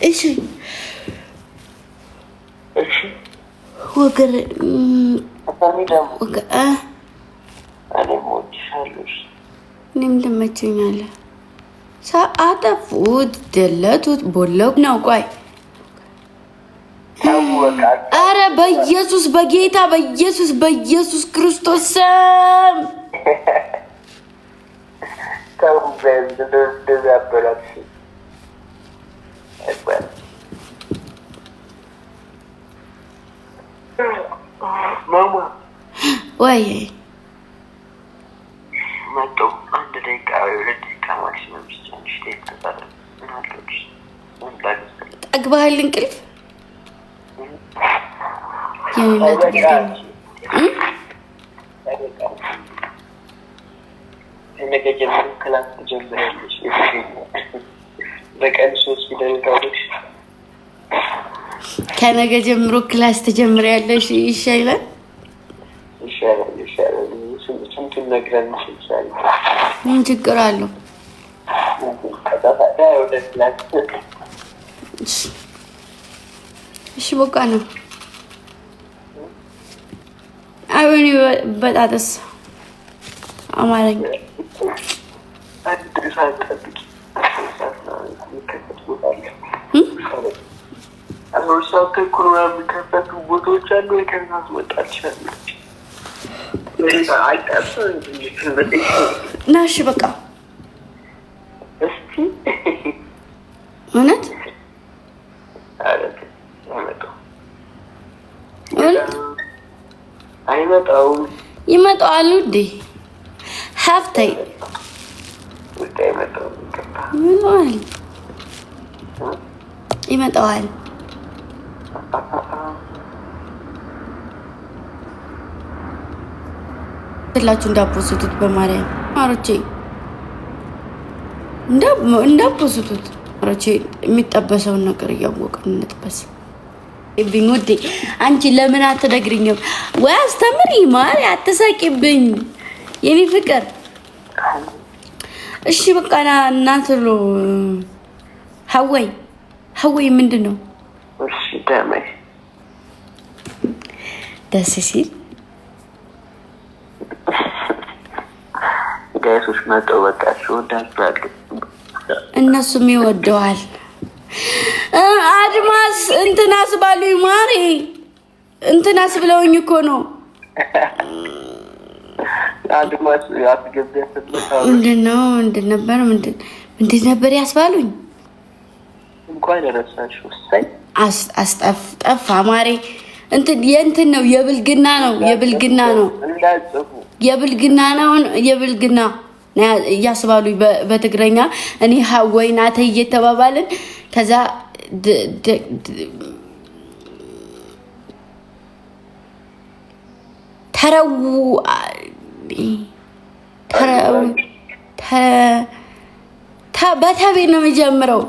እሺ ወገር እኔም ትመቸኛለህ። አጠፉት፣ ደለቱት፣ ቦለቁ ነው። ቆይ አረ በኢየሱስ በጌታ በኢየሱስ ክርስቶስ ስም ወይ ጠግበሃል እንቅልፍ ከነገ ጀምሮ ክላስ ትጀምሪያለሽ። ይሻላል ምን ችግር አለው? እሺ በቃ ነው። አሁን በጣጥስ አማረኝ ናሽ በቃ እውነት ይመጣዋል እንዴ? ሀፍታይ ይመጣዋል። ሁላችሁ እንዳፖስቱት በማርያም ማሮቼ፣ እንዳፖስቱት ማሮቼ። የሚጠበሰውን ነገር እያወቅን እንጥበስ። ብኝ ውዴ፣ አንቺ ለምን አትነግሪኝም? ወይ አስተምሪ ማሪ፣ አትሳቂብኝ የኔ ፍቅር። እሺ በቃ እናትሎ ሀወይ ምንድን ነው? እሺ ደማይ ደስ ሲል ጋይሶች መጣው። በቃ ወዳችኋል። እነሱም ይወደዋል። አድማስ እንትናስ ባሉኝ ማሪ፣ እንትናስ ብለውኝ እኮ ነው። አድማስ አትገበያት ምንድነው? ምንድን ነበር ያስባሉኝ? እንኳን ደረሳችሁ። ሳይ አስጠፋ ማሪ። የእንትን ነው የብልግና ነው እንዳጽፉ የብልግና እያስባሉኝ በትግረኛ። እኔ ሀወይ ናተ እየተባባልን ከዛ በተቤ ነው የሚጀምረው።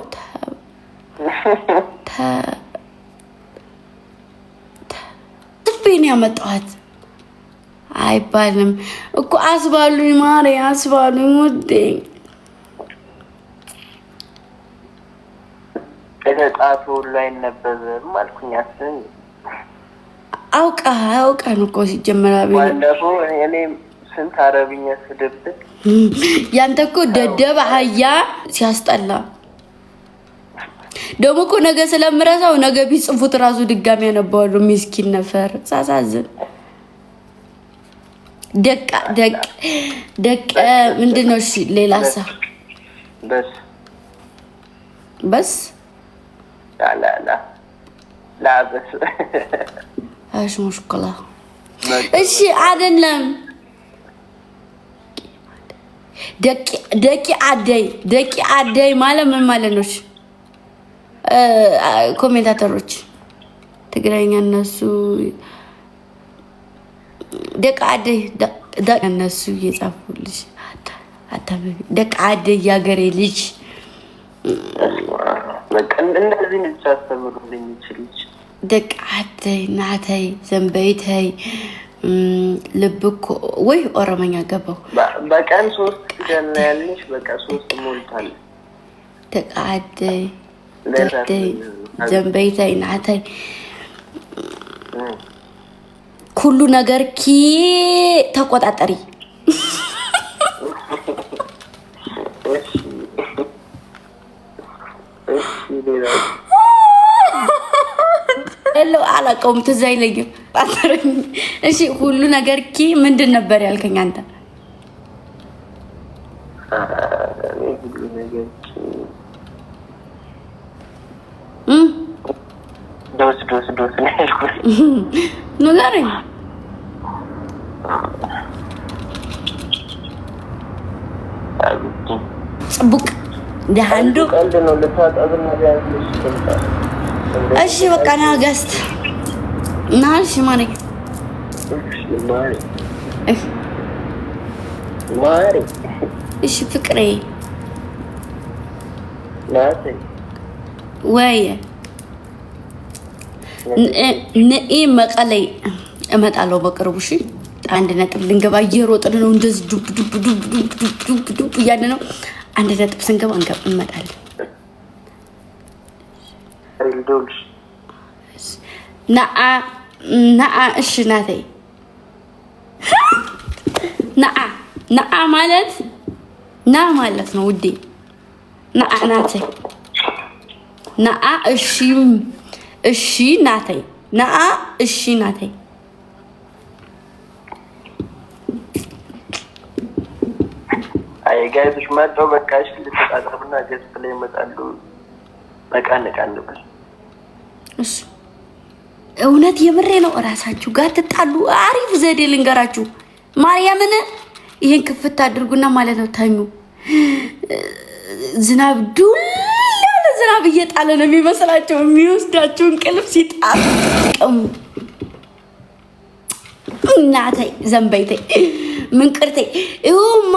ትቤን ያመጣኋት አይባልም እኮ አስባሉኝ ማሬ፣ አስባሉኝ ውዴ። ተጣጣፉ ላይ ነበርም አልኩኝ። አስን አውቃ ነው እኮ ሲጀመር ባለፈው እኔ ስንት አረብኛ ስደብቅ ያንተ እኮ ደደብ አህያ ሲያስጠላ። ደግሞ እኮ ነገ ስለምረሳው ነገ ቢጽፉት ራሱ ድጋሚ ያነባዋለሁ። ምስኪን ነበር ሳሳዝን። ደቅ ምንድን ነው? እሺ ሌላ ሳ በስ لا بس ايش مشكلة؟ ايش አይደለም ደቂ አደይ ማለት ምን ማለት ነው? ኮሜንታተሮች ትግረኛ እነሱ ደቂ አደይ እነሱ እየጻፉልሽ አታበቢ። ደቂ አደይ ያገሬ ልጅ በቃ እንደዚህ ነው ታስተምሩልኝ ይችላል። ደቂ አደይ ናተይ ዘንበይተይ ልብኮ ወይ ኦሮመኛ ገባው። በቀን 3 ቀን ያለሽ በቃ 3 ሞልታል። ደቂ አደይ ዘንበይታይ ናታይ ሁሉ ነገር ኪ ተቆጣጣሪ ሄሎ አላውቀውም ትዝ አይለኝም እሺ ሁሉ ነገር ኪ ምንድን ነበር ያልከኝ አንተ ዶስ ንገረኝ ጽቡቅ ደሃንዱ ቀልድ ነው ልታጠብና ያለሽ እሺ በቃ ና ገስት ና እሺ ማሪ እሺ ፍቅሬ ወይ ነይ መቀለይ እመጣለሁ በቅርቡ እሺ አንድ ነጥብ ልንገባ እየሮጥን ነው እንደዚህ ዱብ ዱብ ዱብ ዱብ ዱብ እያለ ነው አንድ ነጥብ ስንገባ እንመጣለን ናአ እሺ ናተይ ናአ ማለት ና ማለት ነው ውዴ ናአ ናተይ ናአ እሺ ናተይ ናአ እሺ ናተይ አይ ጋይስ መጣው በቃ እሺ ልትጣጣብና ገስት ላይ ይመጣሉ ነቃነቃንበል እሺ እውነት የምሬ ነው እራሳችሁ ጋር ተጣሉ አሪፍ ዘዴ ልንገራችሁ ማርያምን ይሄን ክፍት አድርጉና ማለት ነው ታኙ ዝናብ ዱል ያለ ዝናብ እየጣለ ነው የሚመስላቸው የሚወስዳችሁ እንቅልፍ ሲጣቀሙ እናታይ ዘንበይታይ ምን ቅርቴ ይሁማ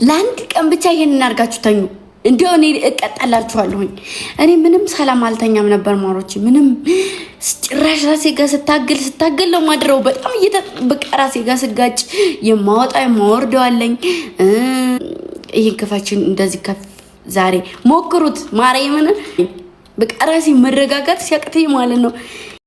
ለአንድ ቀን ብቻ ይሄን እናርጋችሁ ተኙ እንደው እኔ እቀጣላችኋለሁኝ እኔ ምንም ሰላም አልተኛም ነበር ማሮች ምንም ጭራሽ ራሴ ጋር ስታገል ነው ማድረው በጣም እየተበቀ ራሴ ጋር ስጋጭ የማወርደው አለኝ ይሄን ክፋችን እንደዚህ ከፍ ዛሬ ሞክሩት ማርያምን በቃ ራሴ መረጋጋት ሲያቅተኝ ማለት ነው